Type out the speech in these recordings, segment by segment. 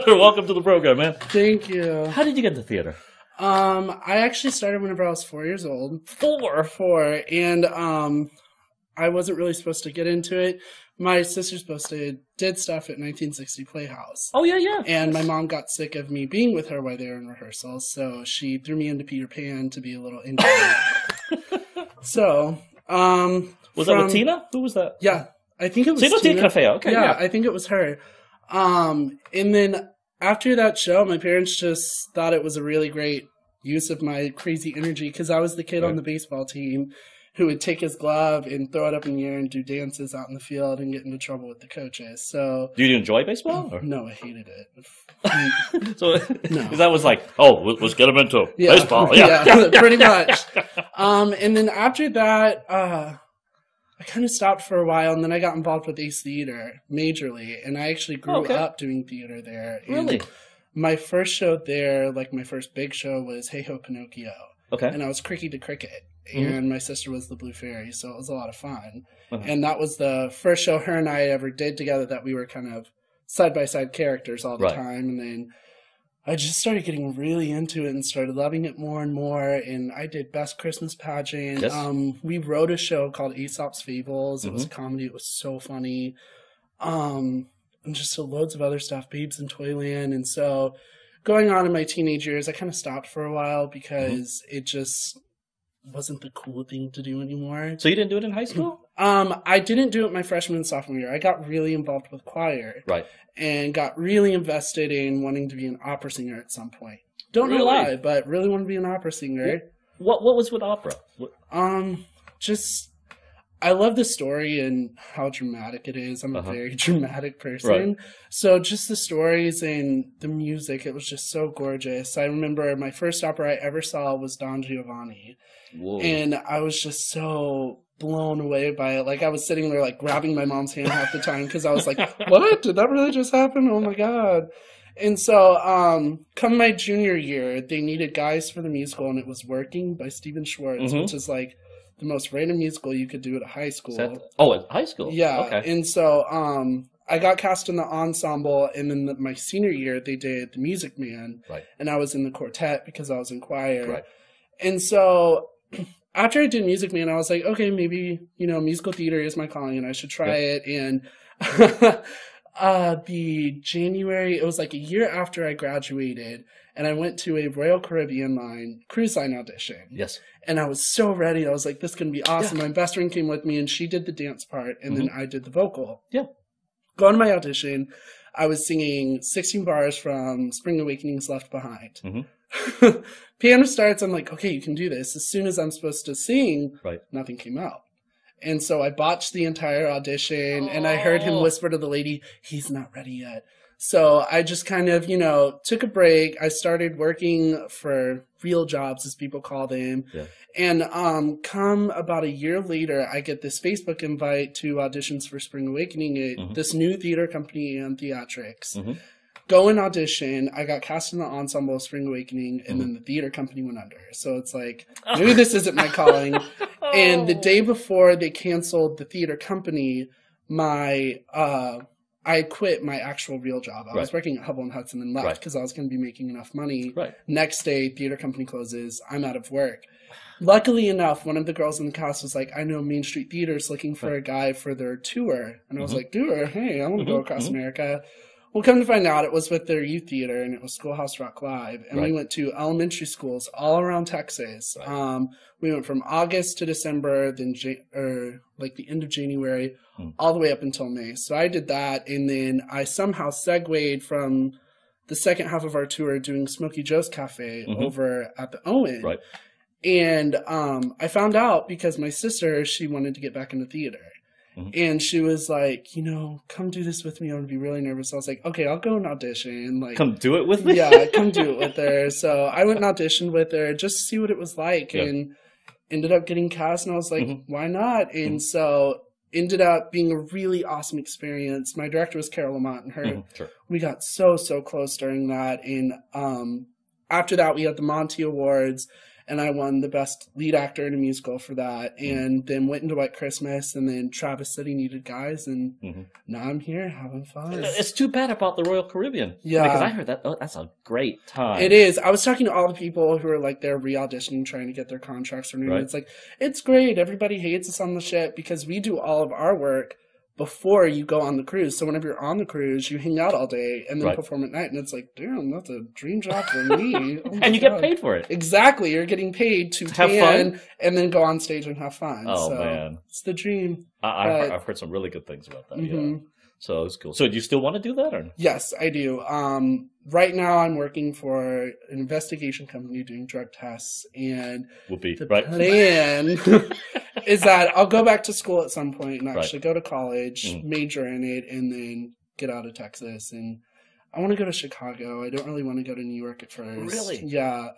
Welcome to the program, man. Thank you. How did you get into theater? I actually started whenever I was 4 years old. Four. And I wasn't really supposed to get into it. My sister did stuff at 1960 Playhouse. Oh, yeah. And my mom got sick of me being with her while they were in rehearsals, so she threw me into Peter Pan to be a little into it. So, Was that with Tina? Who was that? Yeah, I think it was Tina Cafe. Okay, yeah. I think it was her. And then after that show, my parents just thought it was a really great use of my crazy energy because I was the kid on the baseball team who would take his glove and throw it up in the air and do dances out in the field and get into trouble with the coaches. So, do you enjoy baseball? Or? No, I hated it. So that was like, let's get him into baseball. Yeah, pretty much. And then after that, I kind of stopped for a while, and then I got involved with Ace Theater majorly, and I actually grew up doing theater there. Really? And my first show there, like my first big show, was Hey Ho Pinocchio. Okay. And I was Cricky the Cricket, and my sister was the Blue Fairy, so it was a lot of fun. Okay. And that was the first show her and I ever did together that we were kind of side-by-side characters all the time, and then I just started getting really into it and started loving it more and more, and I did Best Christmas Pageant. Yes. We wrote a show called Aesop's Fables. It was a comedy. It was so funny. And just loads of other stuff, Babes in Toyland. And so going on in my teenage years, I kind of stopped for a while because it just wasn't the cool thing to do anymore. So you didn't do it in high school? I didn't do it my freshman and sophomore year. I got really involved with choir. Right. And got really invested in wanting to be an opera singer at some point. Don't know why, but really want to be an opera singer. What was with opera? I love the story and how dramatic it is. I'm a very dramatic person. So just the stories and the music, it was just so gorgeous. I remember my first opera I ever saw was Don Giovanni. Whoa. And I was just so blown away by it. Like, I was sitting there, like, grabbing my mom's hand half the time because I was like, what? Did that really just happen? Oh, my God. And so, come my junior year, they needed guys for the musical, and it was Working by Stephen Schwartz, which is, like, the most random musical you could do at a high school. At high school? Yeah. Okay. And so, I got cast in the ensemble, and then my senior year, they did The Music Man. Right. And I was in the quartet because I was in choir. Right. And so after I did Music Man, I was like, okay, maybe, musical theater is my calling, and I should try it. And it was like a year after I graduated, and I went to a Royal Caribbean cruise line audition. Yes. And I was so ready. I was like, this is going to be awesome. My best friend came with me, and she did the dance part, and then I did the vocal. Yeah. Going to my audition, I was singing 16 bars from Spring Awakening's Left Behind. Piano starts, I'm like, okay, you can do this. As soon as I'm supposed to sing, nothing came out. And so I botched the entire audition, and I heard him whisper to the lady, he's not ready yet. So I just kind of, took a break. I started working for real jobs, as people call them. Yeah. And come about a year later, I get this Facebook invite to auditions for Spring Awakening at this new theater company and theatrics. Go and audition. I got cast in the ensemble of Spring Awakening, and then the theater company went under. So it's like, maybe this isn't my calling. And the day before they canceled the theater company, I quit my actual real job. I was working at Hubble and Hudson and left because I was going to be making enough money. Next day, theater company closes. I'm out of work. Luckily enough, one of the girls in the cast was like, I know Main Street Theater's looking for a guy for their tour. And I was like, tour? Hey, I want to go across America. Well, come to find out, it was with their youth theater, and it was Schoolhouse Rock Live. And we went to elementary schools all around Texas. We went from August to December, then the end of January, all the way up until May. So I did that, and then I somehow segued from the second half of our tour doing Smokey Joe's Cafe over at the Owen. And I found out because my sister, she wanted to get back into theater. And she was like, come do this with me. I'm going to be really nervous. I was like, okay, I'll go and audition. Like, come do it with me? Yeah, come do it with her. So I went and auditioned with her just to see what it was like and ended up getting cast. And I was like, why not? And so ended up being a really awesome experience. My director was Carol Lamont, and her. We got so close during that. And after that, we had the Monty Awards. and I won the best lead actor in a musical for that, and then went into White Christmas, and then Travis said he needed guys, and now I'm here having fun. It's too bad about the Royal Caribbean. Yeah. Because I heard that, that's a great time. It is. I was talking to all the people who are like, they're re-auditioning, trying to get their contracts renewed. Right. It's like, it's great. Everybody hates us on the ship because we do all of our work before you go on the cruise. So whenever you're on the cruise, you hang out all day and then perform at night. And it's like, damn, that's a dream job for me. Oh and you get paid for it. Exactly. You're getting paid to have fun and then go on stage and have fun. Oh, so man. It's the dream. I've heard some really good things about that. Yeah. So it's cool. So do you still want to do that? Or? Yes, I do. Right now I'm working for an investigation company doing drug tests, and the plan is that I'll go back to school at some point and actually go to college, major in it, and then get out of Texas. And I want to go to Chicago. I don't really want to go to New York at first. Really? Yeah.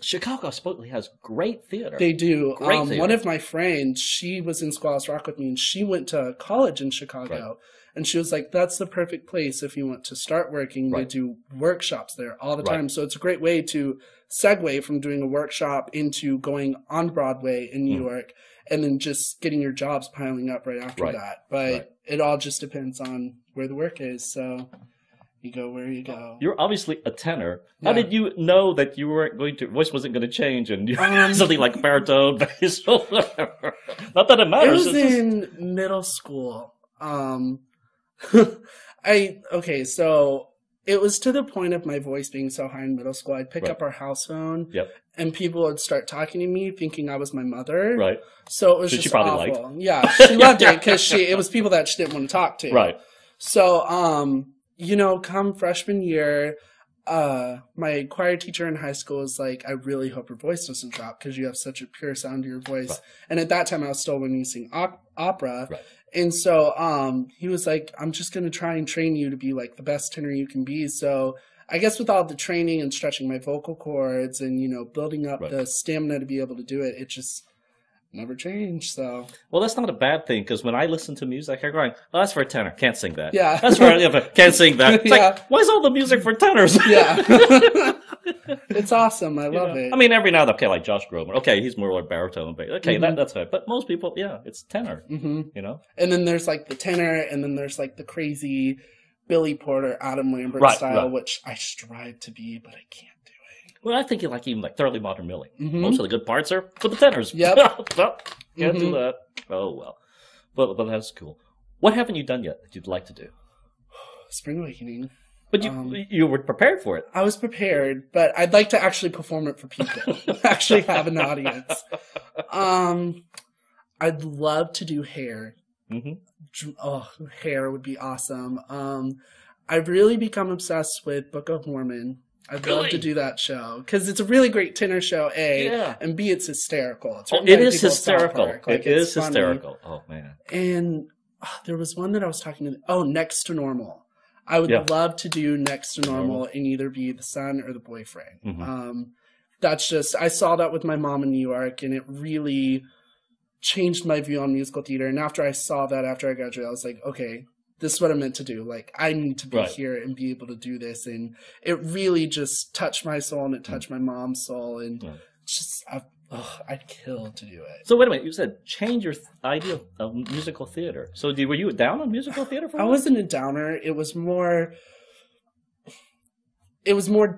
Chicago supposedly has great theater. They do. Great theater. One of my friends, she was in Squalls Rock with me, and she went to college in Chicago. Right. And she was like, that's the perfect place if you want to start working. They do workshops there all the time. So it's a great way to segue from doing a workshop into going on Broadway in New York and then just getting your jobs piling up right after that. But it all just depends on where the work is. So you go where you go. You're obviously a tenor. Yeah. How did you know that you weren't going to, voice wasn't going to change and you something like baritone, bass, or whatever? Not that it matters. It was in middle school. So it was to the point of my voice being so high in middle school. I'd pick up our house phone, and people would start talking to me, thinking I was my mother. Right. So it was just awful. Liked. Yeah, she loved it because it was people that she didn't want to talk to. Right. So, come freshman year, my choir teacher in high school was like, I really hope your voice doesn't drop because you have such a pure sound to your voice. Right. And at that time, I was still learning to sing opera. Right. And so he was like, I'm just going to try and train you to be like the best tenor you can be. So I guess with all the training and stretching my vocal cords and, building up the stamina to be able to do it, it just never changed. So well, that's not a bad thing because when I listen to music, I'm going, oh, that's for a tenor. Can't sing that. Yeah. That's for can't sing that. It's like, why is all the music for tenors? Yeah. It's awesome. I love it. I mean, every now and then, like Josh Groban. Okay, he's more like baritone. Okay, that's right. But most people, it's tenor. And then there's like the tenor, and then there's like the crazy Billy Porter, Adam Lambert style, which I strive to be, but I can't do it. Well, I think you like even like Thoroughly Modern Millie. Most of the good parts are for the tenors. Yep. Can't do that. Oh, well. But that's cool. What haven't you done yet that you'd like to do? Spring Awakening. But you were prepared for it. I was prepared, but I'd like to actually perform it for people. Actually have an audience. I'd love to do Hair. Oh, Hair would be awesome. I've really become obsessed with Book of Mormon. I'd love to do that show because it's a really great tenor show, and B, it's hysterical. It is hysterical. It is hysterical. Oh, man. And there was one that I was talking to. Next to Normal. I would love to do Next to Normal and either be the son or the boyfriend. That's just, I saw that with my mom in New York, and it really changed my view on musical theater. And after I saw that, after I graduated, I was like, okay, this is what I'm meant to do. Like, I need to be here and be able to do this. And it really just touched my soul, and it touched my mom's soul. And just, I'd kill to do it. So wait a minute, you said change your idea of musical theater. So were you down on musical theater for a while? I wasn't a downer. It was more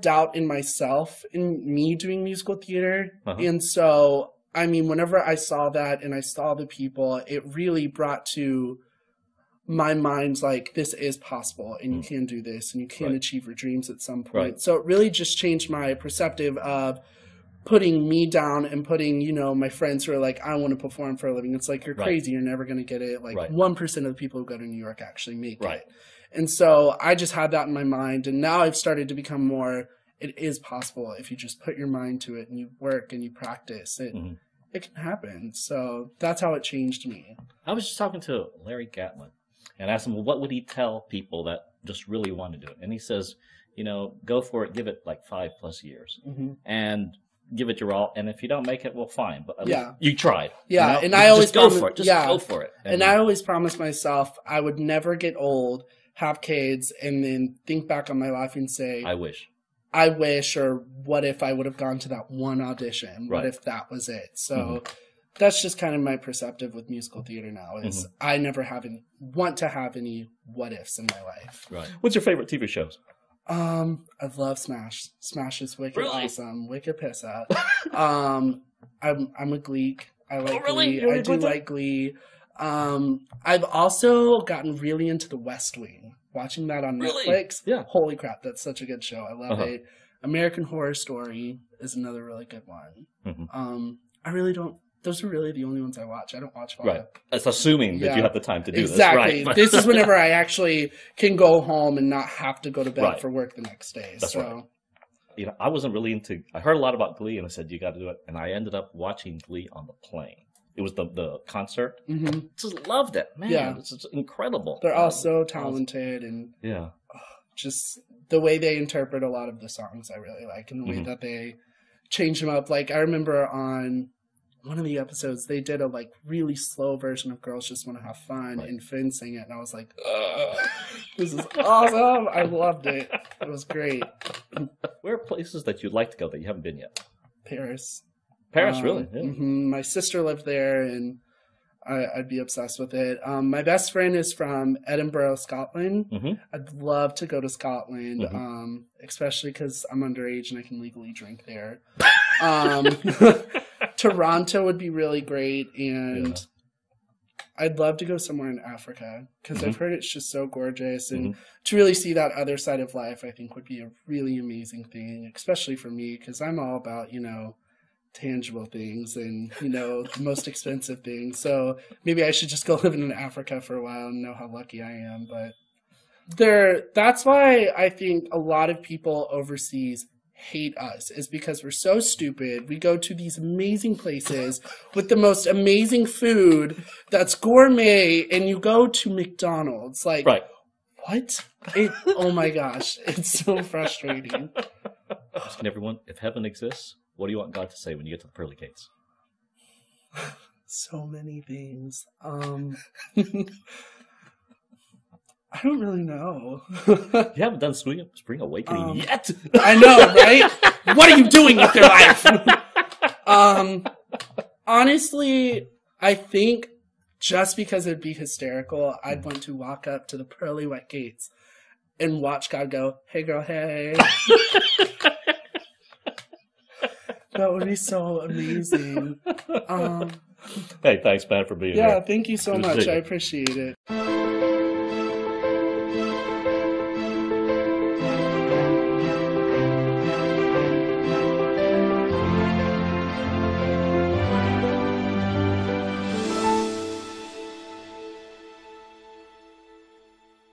doubt in myself, in me doing musical theater. And so, I mean, whenever I saw that and I saw the people, it really brought to my mind like, this is possible and you can do this and you can achieve your dreams at some point. So it really just changed my perspective of putting me down and putting, my friends who are like, I want to perform for a living. It's like, you're crazy. You're never going to get it. Like 1% of the people who go to New York actually make it. And so I just had that in my mind. And now I've started to become more, it is possible if you just put your mind to it and you work and you practice. It can happen. So that's how it changed me. I was just talking to Larry Gatlin and asked him, well, what would he tell people that just really want to do it? And he says, go for it. Give it like 5+ years. And give it your all, and if you don't make it, well, fine. But at least you tried. Yeah, and I always go for it. Just go for it. And I always promised myself I would never get old, have kids, and then think back on my life and say, I wish I wish, or what if I would have gone to that one audition? What if that was it? So that's just kind of my perspective with musical theater now, is I never want to have any what ifs in my life. Right. What's your favorite TV shows? I love Smash. Smash is wicked awesome. Wicked piss up. I'm a Gleek. I like Glee. I do like Glee. I've also gotten really into The West Wing. Watching that on Netflix. Yeah. Holy crap, that's such a good show. I love it. American Horror Story is another really good one. I really don't. Those are really the only ones I watch. I don't watch all. Right. That's assuming that you have the time to do exactly. this. Right. This is whenever I actually can go home and not have to go to bed for work the next day. That's right. You know, I wasn't really into. I heard a lot about Glee, and I said you got to do it, and I ended up watching Glee on the plane. It was the concert. Just loved it, man. Yeah, it's just incredible. They're all so talented, and just the way they interpret a lot of the songs, I really like, and the way that they change them up. Like I remember on one of the episodes, they did a like really slow version of "Girls Just Want to Have Fun," and Finn sang it, and I was like, "This is awesome!" I loved it. It was great. Where are places that you'd like to go that you haven't been yet? Paris. Paris, really? Yeah. My sister lived there, and I'd be obsessed with it. My best friend is from Edinburgh, Scotland. I'd love to go to Scotland, especially because I'm underage and I can legally drink there. Toronto would be really great, and I'd love to go somewhere in Africa because I've heard it's just so gorgeous, and to really see that other side of life, I think would be a really amazing thing, especially for me because I'm all about, you know, tangible things and, you know, the most expensive things. So maybe I should just go live in Africa for a while and know how lucky I am. But that's why I think a lot of people overseas hate us, is because we're so stupid. We go to these amazing places with the most amazing food that's gourmet, and you go to McDonald's. Like, what? Oh my gosh. It's so frustrating. Asking everyone, if heaven exists, what do you want God to say when you get to the pearly gates? So many things. I don't really know. You haven't done Spring Awakening yet. I know, right? What are you doing with your life? Honestly, I think just because it'd be hysterical, I'd want to walk up to the pearly white gates and watch God go, "Hey girl, hey." That would be so amazing. Hey, thanks, man, for being here. Yeah, thank you so much. I appreciate it.